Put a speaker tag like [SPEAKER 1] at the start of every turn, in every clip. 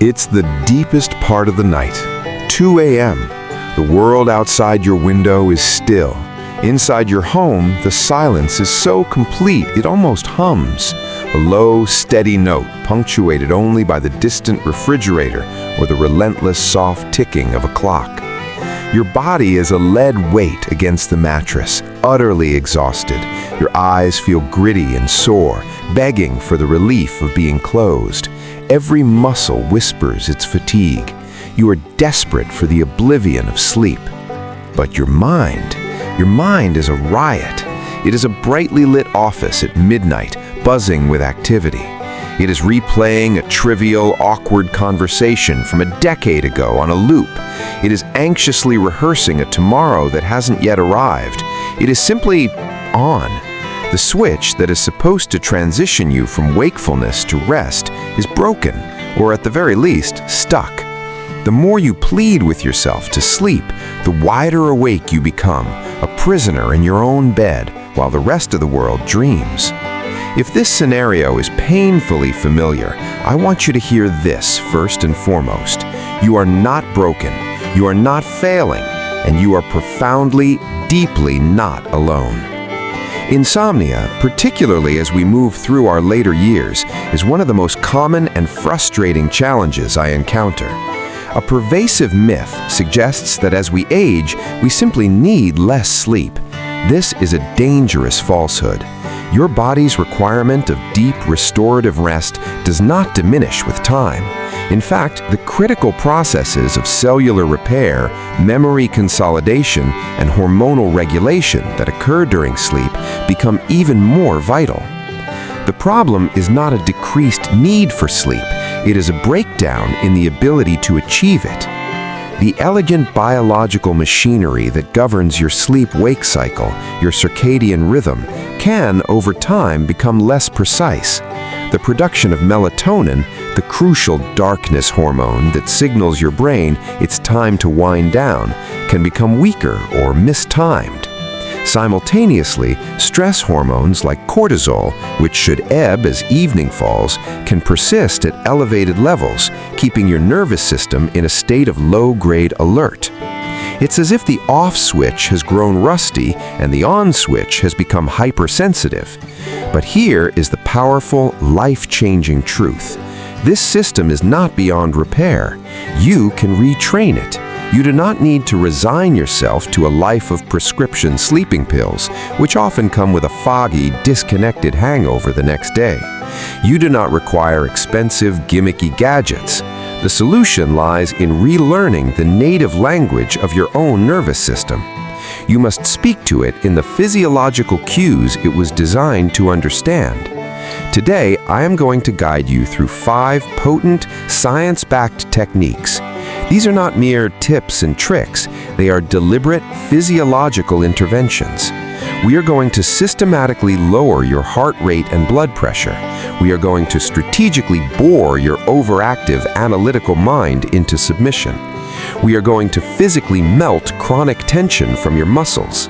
[SPEAKER 1] It's the deepest part of the night, 2 a.m. The world outside your window is still. Inside your home, the silence is so complete it almost hums. A low, steady note punctuated only by the distant refrigerator or the relentless, soft ticking of a clock. Your body is a lead weight against the mattress, utterly exhausted. Your eyes feel gritty and sore, begging for the relief of being closed. Every muscle whispers its fatigue. You are desperate for the oblivion of sleep. But your mind is a riot. It is a brightly lit office at midnight, buzzing with activity. It is replaying a trivial, awkward conversation from a decade ago on a loop. It is anxiously rehearsing a tomorrow that hasn't yet arrived. It is simply on. The switch that is supposed to transition you from wakefulness to rest is broken, or at the very least, stuck. The more you plead with yourself to sleep, the wider awake you become, a prisoner in your own bed, while the rest of the world dreams. If this scenario is painfully familiar, I want you to hear this first and foremost. You are not broken, you are not failing, and you are profoundly, deeply not alone. Insomnia, particularly as we move through our later years, is one of the most common and frustrating challenges I encounter. A pervasive myth suggests that as we age, we simply need less sleep. This is a dangerous falsehood. Your body's requirement of deep restorative rest does not diminish with time. In fact, the critical processes of cellular repair, memory consolidation, and hormonal regulation that occur during sleep become even more vital. The problem is not a decreased need for sleep. It is a breakdown in the ability to achieve it. The elegant biological machinery that governs your sleep-wake cycle, your circadian rhythm, can, over time, become less precise. The production of melatonin, the crucial darkness hormone that signals your brain it's time to wind down, can become weaker or mistimed. Simultaneously, stress hormones like cortisol, which should ebb as evening falls, can persist at elevated levels, keeping your nervous system in a state of low-grade alert. It's as if the off switch has grown rusty and the on switch has become hypersensitive. But here is the powerful, life-changing truth. This system is not beyond repair. You can retrain it. You do not need to resign yourself to a life of prescription sleeping pills, which often come with a foggy, disconnected hangover the next day. You do not require expensive, gimmicky gadgets. The solution lies in relearning the native language of your own nervous system. You must speak to it in the physiological cues it was designed to understand. Today, I am going to guide you through 5 potent, science-backed techniques. These are not mere tips and tricks. They are deliberate physiological interventions. We are going to systematically lower your heart rate and blood pressure. We are going to strategically bore your overactive analytical mind into submission. We are going to physically melt chronic tension from your muscles.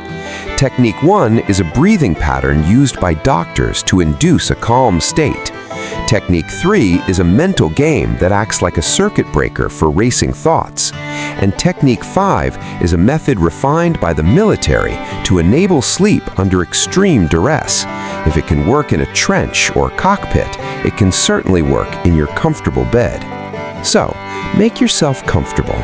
[SPEAKER 1] Technique 1 is a breathing pattern used by doctors to induce a calm state. Technique 3 is a mental game that acts like a circuit breaker for racing thoughts. And Technique 5 is a method refined by the military to enable sleep under extreme duress. If it can work in a trench or cockpit, it can certainly work in your comfortable bed. So, make yourself comfortable.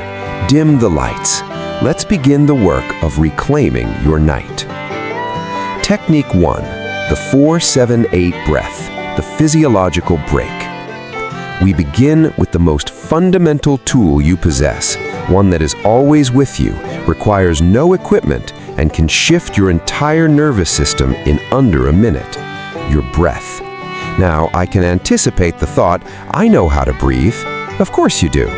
[SPEAKER 1] Dim the lights. Let's begin the work of reclaiming your night. Technique 1, the 4-7-8 breath. The physiological break. We begin with the most fundamental tool you possess, one that is always with you, requires no equipment, and can shift your entire nervous system in under a minute: your breath. Now, I can anticipate the thought, I know how to breathe. Of course you do.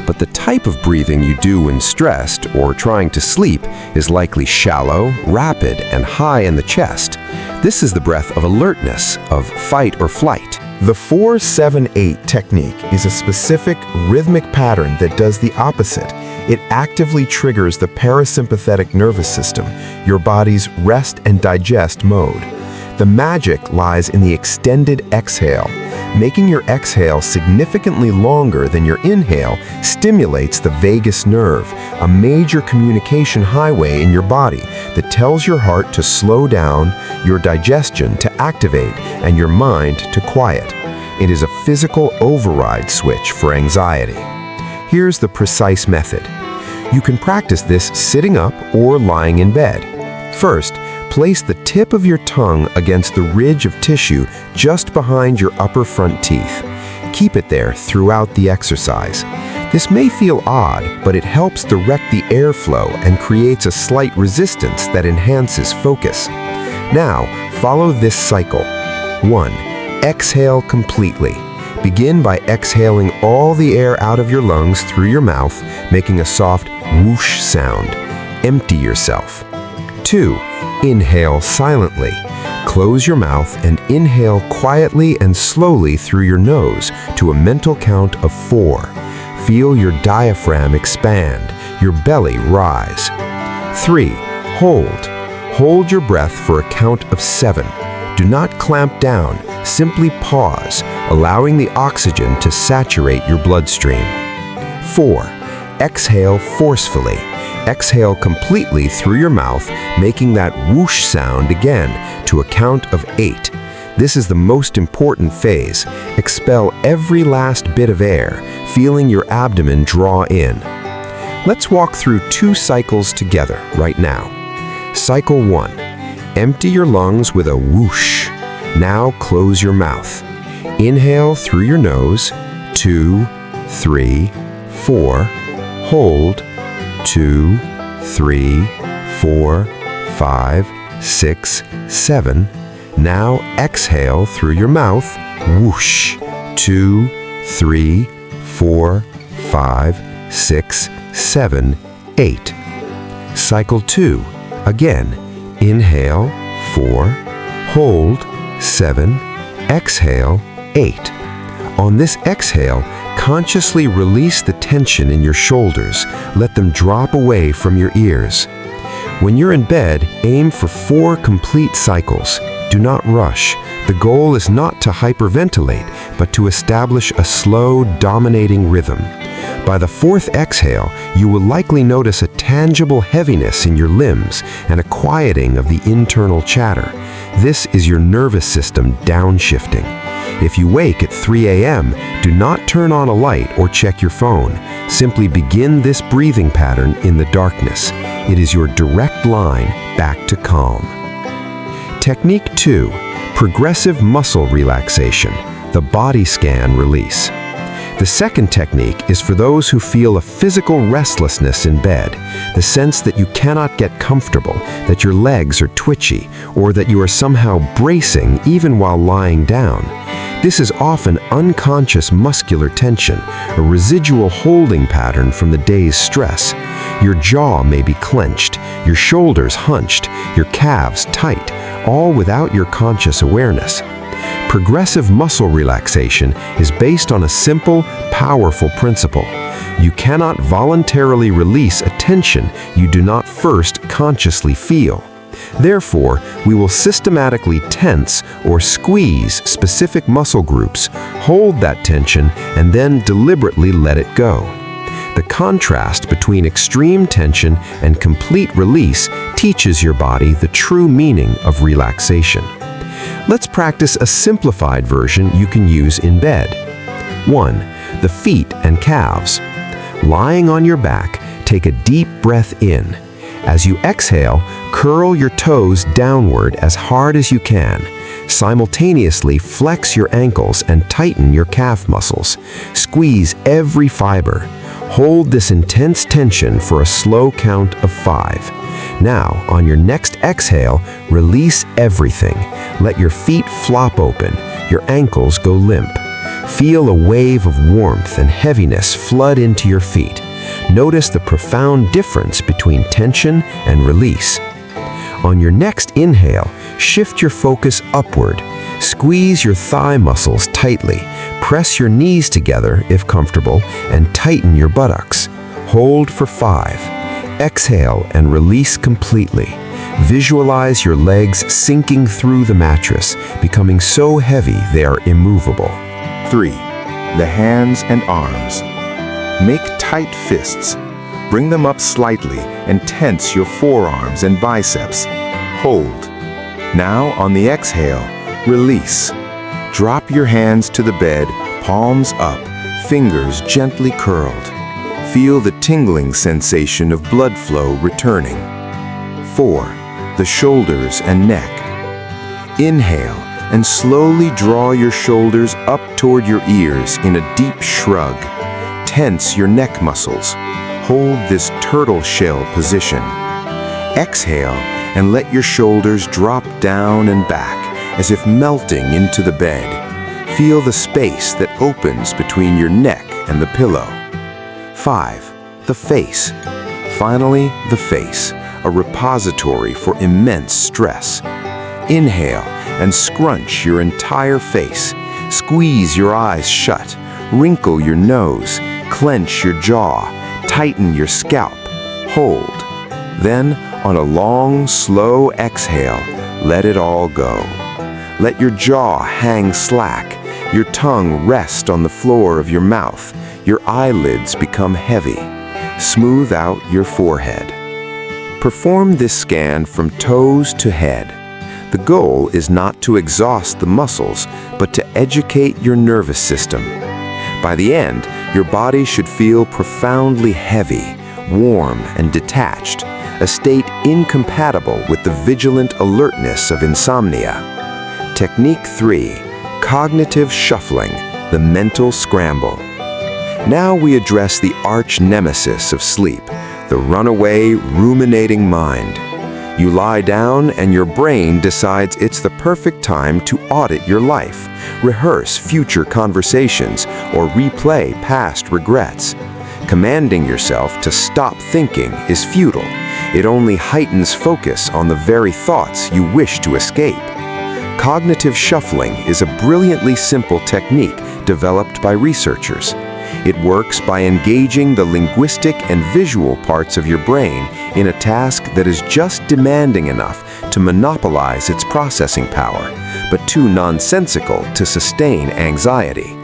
[SPEAKER 1] But the type of breathing you do when stressed or trying to sleep is likely shallow, rapid, and high in the chest. This is the breath of alertness, of fight or flight.
[SPEAKER 2] The 4-7-8 technique is a specific rhythmic pattern that does the opposite. It actively triggers the parasympathetic nervous system, your body's rest and digest mode. The magic lies in the extended exhale. Making your exhale significantly longer than your inhale stimulates the vagus nerve, a major communication highway in your body that tells your heart to slow down, your digestion to activate, and your mind to quiet. It is a physical override switch for anxiety. Here's the precise method. You can practice this sitting up or lying in bed. First, place the tip of your tongue against the ridge of tissue just behind your upper front teeth. Keep it there throughout the exercise. This may feel odd, but it helps direct the airflow and creates a slight resistance that enhances focus. Now, follow this cycle. 1. Exhale completely. Begin by exhaling all the air out of your lungs through your mouth, making a soft whoosh sound. Empty yourself. 2. Inhale silently. Close your mouth and inhale quietly and slowly through your nose to a mental count of 4. Feel your diaphragm expand, your belly rise. 3. Hold. Hold your breath for a count of 7. Do not clamp down, simply pause, allowing the oxygen to saturate your bloodstream. 4. Exhale forcefully. Exhale completely through your mouth, making that whoosh sound again to a count of 8. This is the most important phase. Expel every last bit of air, feeling your abdomen draw in. Let's walk through 2 cycles together right now. Cycle 1. Empty your lungs with a whoosh. Now close your mouth. Inhale through your nose. 2, 3, 4. Hold. 2, 3, 4, 5, 6, 7. Now exhale through your mouth. Whoosh. 2, 3, 4, 5, 6, 7, 8. Cycle 2. Again. Inhale. 4. Hold. 7. Exhale. 8. On this exhale, consciously release the tension in your shoulders. Let them drop away from your ears. When you're in bed, aim for 4 complete cycles. Do not rush. The goal is not to hyperventilate, but to establish a slow, dominating rhythm. By the 4th exhale, you will likely notice a tangible heaviness in your limbs and a quieting of the internal chatter. This is your nervous system downshifting. If you wake at 3 a.m., do not turn on a light or check your phone. Simply begin this breathing pattern in the darkness. It is your direct line back to calm. Technique 2. Progressive muscle relaxation, the body scan release. The second technique is for those who feel a physical restlessness in bed, the sense that you cannot get comfortable, that your legs are twitchy, or that you are somehow bracing even while lying down. This is often unconscious muscular tension, a residual holding pattern from the day's stress. Your jaw may be clenched, your shoulders hunched, your calves tight, all without your conscious awareness. Progressive muscle relaxation is based on a simple, powerful principle. You cannot voluntarily release a tension you do not first consciously feel. Therefore, we will systematically tense or squeeze specific muscle groups, hold that tension, and then deliberately let it go. The contrast between extreme tension and complete release teaches your body the true meaning of relaxation. Let's practice a simplified version you can use in bed. 1. The feet and calves. Lying on your back, take a deep breath in. As you exhale, curl your toes downward as hard as you can. Simultaneously flex your ankles and tighten your calf muscles. Squeeze every fiber. Hold this intense tension for a slow count of 5. Now, on your next exhale, release everything. Let your feet flop open, your ankles go limp. Feel a wave of warmth and heaviness flood into your feet. Notice the profound difference between tension and release. On your next inhale, shift your focus upward. Squeeze your thigh muscles tightly. Press your knees together if comfortable, and tighten your buttocks. Hold for 5. Exhale and release completely. Visualize your legs sinking through the mattress, becoming so heavy they are immovable.
[SPEAKER 1] 3. The hands and arms. Make tight fists. Bring them up slightly and tense your forearms and biceps. Hold. Now, on the exhale, release. Drop your hands to the bed, palms up, fingers gently curled. Feel the tingling sensation of blood flow returning. 4. The shoulders and neck. Inhale and slowly draw your shoulders up toward your ears in a deep shrug. Tense your neck muscles. Hold this turtle shell position. Exhale and let your shoulders drop down and back as if melting into the bed. Feel the space that opens between your neck and the pillow. 5. The face. Finally, the face, a repository for immense stress. Inhale and scrunch your entire face. Squeeze your eyes shut. Wrinkle your nose. Clench your jaw. Tighten your scalp. Hold. Then, on a long, slow exhale, let it all go. Let your jaw hang slack. Your tongue rest on the floor of your mouth. Your eyelids become heavy. Smooth out your forehead. Perform this scan from toes to head. The goal is not to exhaust the muscles, but to educate your nervous system. By the end, your body should feel profoundly heavy, warm, and detached, a state incompatible with the vigilant alertness of insomnia. Technique 3. Cognitive shuffling, the mental scramble. Now we address the arch nemesis of sleep, the runaway, ruminating mind. You lie down and your brain decides it's the perfect time to audit your life, rehearse future conversations, or replay past regrets. Commanding yourself to stop thinking is futile. It only heightens focus on the very thoughts you wish to escape. Cognitive shuffling is a brilliantly simple technique developed by researchers. It works by engaging the linguistic and visual parts of your brain in a task that is just demanding enough to monopolize its processing power, but too nonsensical to sustain anxiety.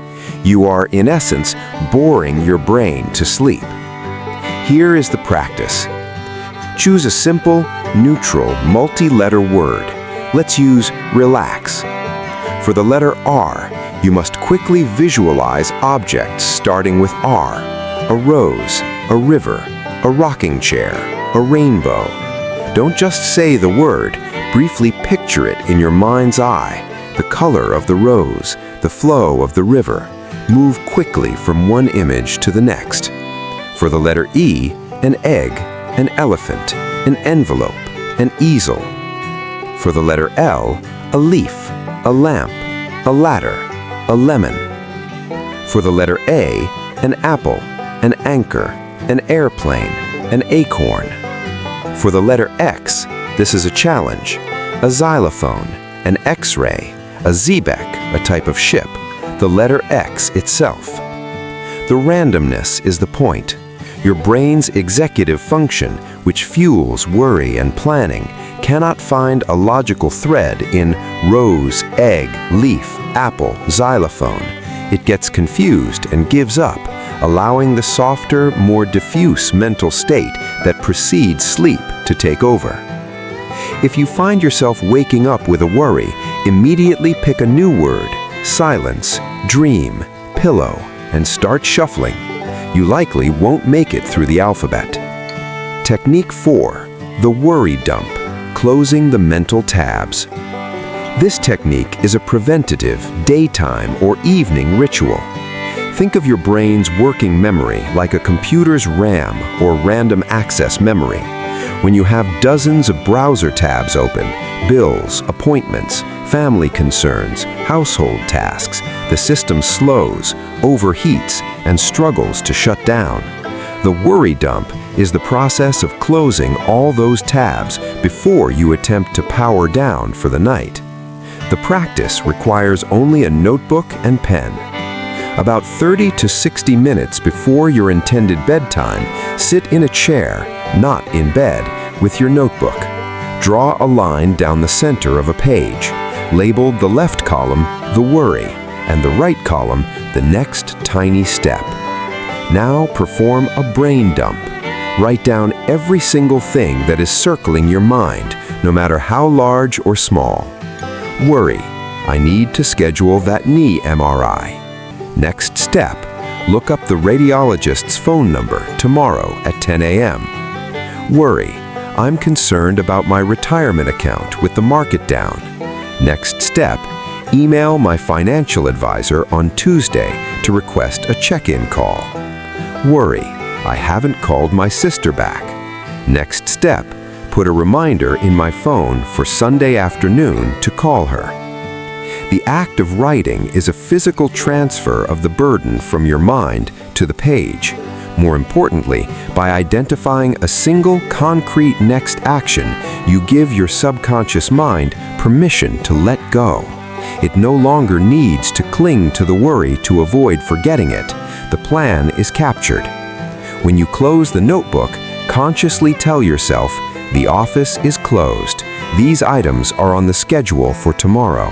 [SPEAKER 1] You are, in essence, boring your brain to sleep. Here is the practice. Choose a simple, neutral, multi-letter word. Let's use relax. For the letter R, you must quickly visualize objects starting with R: a rose, a river, a rocking chair, a rainbow. Don't just say the word, briefly picture it in your mind's eye, the color of the rose, the flow of the river. Move quickly from one image to the next. For the letter E, an egg, an elephant, an envelope, an easel. For the letter L, a leaf, a lamp, a ladder, a lemon. For the letter A, an apple, an anchor, an airplane, an acorn. For the letter X, this is a challenge: a xylophone, an X-ray, a xebec, a type of ship, the letter X itself. The randomness is the point. Your brain's executive function, which fuels worry and planning, cannot find a logical thread in rose, egg, leaf, apple, xylophone. It gets confused and gives up, allowing the softer, more diffuse mental state that precedes sleep to take over. If you find yourself waking up with a worry, immediately pick a new word: silence, dream, pillow, and start shuffling. You likely won't make it through the alphabet. Technique 4. The worry dump, closing the mental tabs. This technique is a preventative, daytime or evening ritual. Think of your brain's working memory like a computer's RAM or random access memory. When you have dozens of browser tabs open, bills, appointments, family concerns, household tasks, the system slows, overheats, and struggles to shut down. The worry dump is the process of closing all those tabs before you attempt to power down for the night. The practice requires only a notebook and pen. About 30 to 60 minutes before your intended bedtime, sit in a chair, not in bed, with your notebook. Draw a line down the center of a page. Labeled the left column, the worry, and the right column, the next tiny step. Now perform a brain dump. Write down every single thing that is circling your mind, no matter how large or small. Worry, I need to schedule that knee MRI. Next step, look up the radiologist's phone number tomorrow at 10 a.m. Worry, I'm concerned about my retirement account with the market down. Next step, email my financial advisor on Tuesday to request a check-in call. Worry, I haven't called my sister back. Next step, put a reminder in my phone for Sunday afternoon to call her. The act of writing is a physical transfer of the burden from your mind to the page. More importantly, by identifying a single concrete next action, you give your subconscious mind permission to let go. It no longer needs to cling to the worry to avoid forgetting it. The plan is captured. When you close the notebook, consciously tell yourself, the office is closed. These items are on the schedule for tomorrow.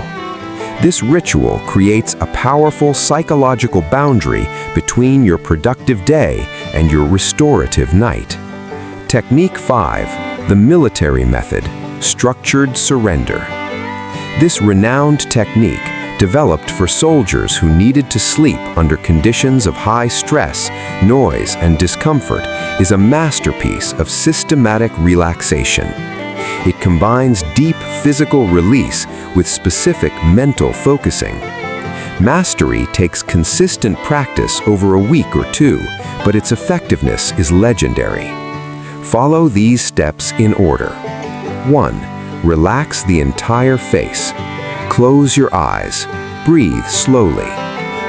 [SPEAKER 1] This ritual creates a powerful psychological boundary between your productive day and your restorative night. Technique 5, the military method, structured surrender. This renowned technique, developed for soldiers who needed to sleep under conditions of high stress, noise, and discomfort, is a masterpiece of systematic relaxation. It combines deep physical release with specific mental focusing. Mastery takes consistent practice over a week or two, but its effectiveness is legendary. Follow these steps in order. 1. Relax the entire face. Close your eyes. Breathe slowly.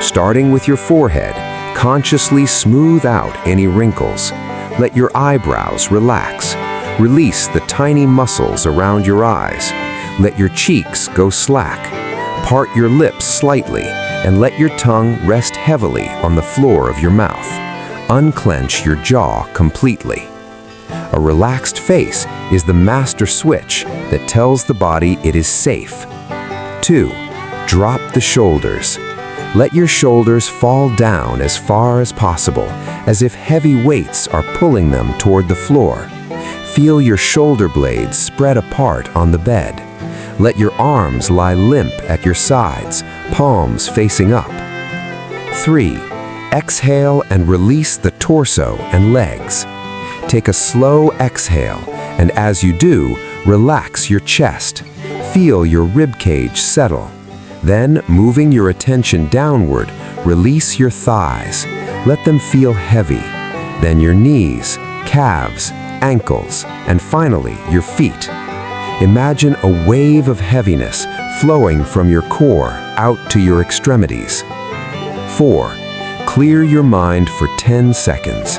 [SPEAKER 1] Starting with your forehead, consciously smooth out any wrinkles. Let your eyebrows relax. Release the tiny muscles around your eyes. Let your cheeks go slack. Part your lips slightly and let your tongue rest heavily on the floor of your mouth. Unclench your jaw completely. A relaxed face is the master switch that tells the body it is safe. 2. Drop the shoulders. Let your shoulders fall down as far as possible, as if heavy weights are pulling them toward the floor. Feel your shoulder blades spread apart on the bed. Let your arms lie limp at your sides, palms facing up. 3. Exhale and release the torso and legs. Take a slow exhale, and as you do, relax your chest. Feel your ribcage settle. Then, moving your attention downward, release your thighs. Let them feel heavy. Then your knees, calves, ankles, and finally your feet. Imagine a wave of heaviness flowing from your core out to your extremities. 4. Clear your mind for 10 seconds.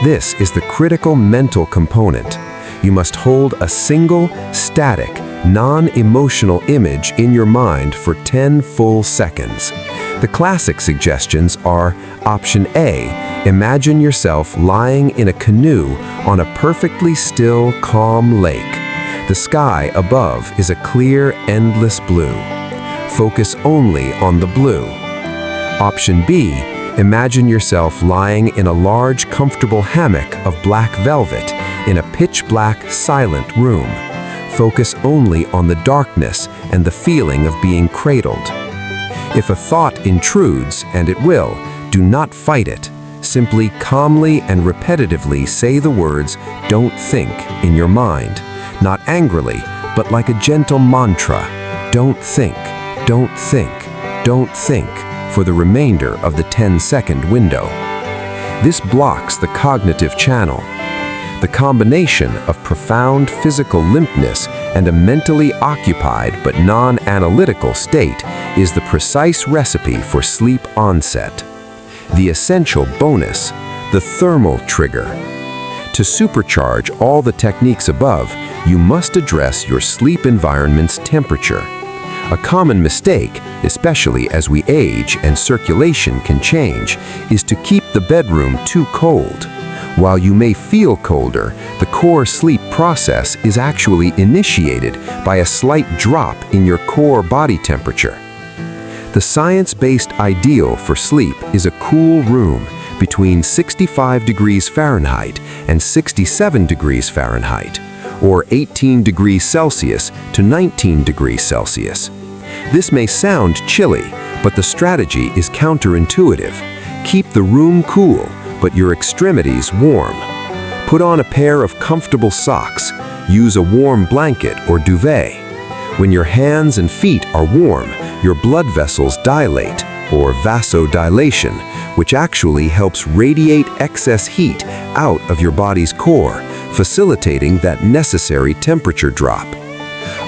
[SPEAKER 1] This is the critical mental component. You must hold a single, static, non-emotional image in your mind for 10 full seconds. The classic suggestions are: Option A, imagine yourself lying in a canoe on a perfectly still, calm lake. The sky above is a clear, endless blue. Focus only on the blue. Option B, imagine yourself lying in a large, comfortable hammock of black velvet in a pitch-black, silent room. Focus only on the darkness and the feeling of being cradled. If a thought intrudes, and it will, do not fight it. Simply calmly and repetitively say the words "don't think" in your mind, not angrily, but like a gentle mantra. Don't think, don't think, don't think, for the remainder of the 10-second window. This blocks the cognitive channel. The combination of profound physical limpness and a mentally occupied but non-analytical state is the precise recipe for sleep onset. The essential bonus, the thermal trigger. To supercharge all the techniques above, you must address your sleep environment's temperature. A common mistake, especially as we age and circulation can change, is to keep the bedroom too cold.
[SPEAKER 2] While you may feel colder, the core sleep process is actually initiated by a slight drop in your core body temperature. The science-based ideal for sleep is a cool room between 65 degrees Fahrenheit and 67 degrees Fahrenheit, or 18 degrees Celsius to 19 degrees Celsius. This may sound chilly, but the strategy is counterintuitive. Keep the room cool, but your extremities warm. Put on a pair of comfortable socks. Use a warm blanket or duvet. When your hands and feet are warm, your blood vessels dilate, or vasodilation, which actually helps radiate excess heat out of your body's core, facilitating that necessary temperature drop.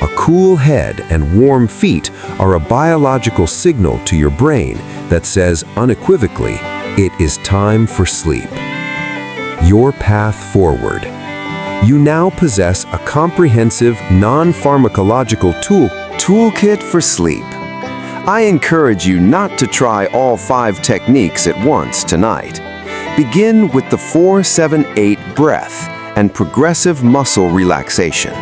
[SPEAKER 2] A cool head and warm feet are a biological signal to your brain that says unequivocally, it is time for sleep. Your path forward. You now possess a comprehensive non-pharmacological toolkit for sleep. I encourage you not to try all 5 techniques at once tonight. Begin with the 4-7-8 breath and progressive muscle relaxation.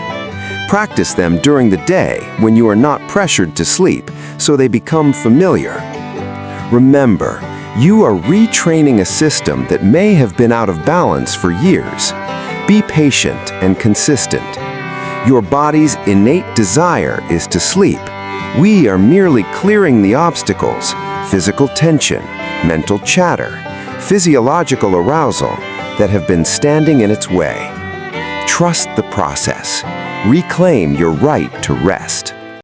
[SPEAKER 2] Practice them during the day when you are not pressured to sleep, so they become familiar. Remember, you are retraining a system that may have been out of balance for years. Be patient and consistent. Your body's innate desire is to sleep. We are merely clearing the obstacles, physical tension, mental chatter, physiological arousal that have been standing in its way. Trust the process. Reclaim your right to rest.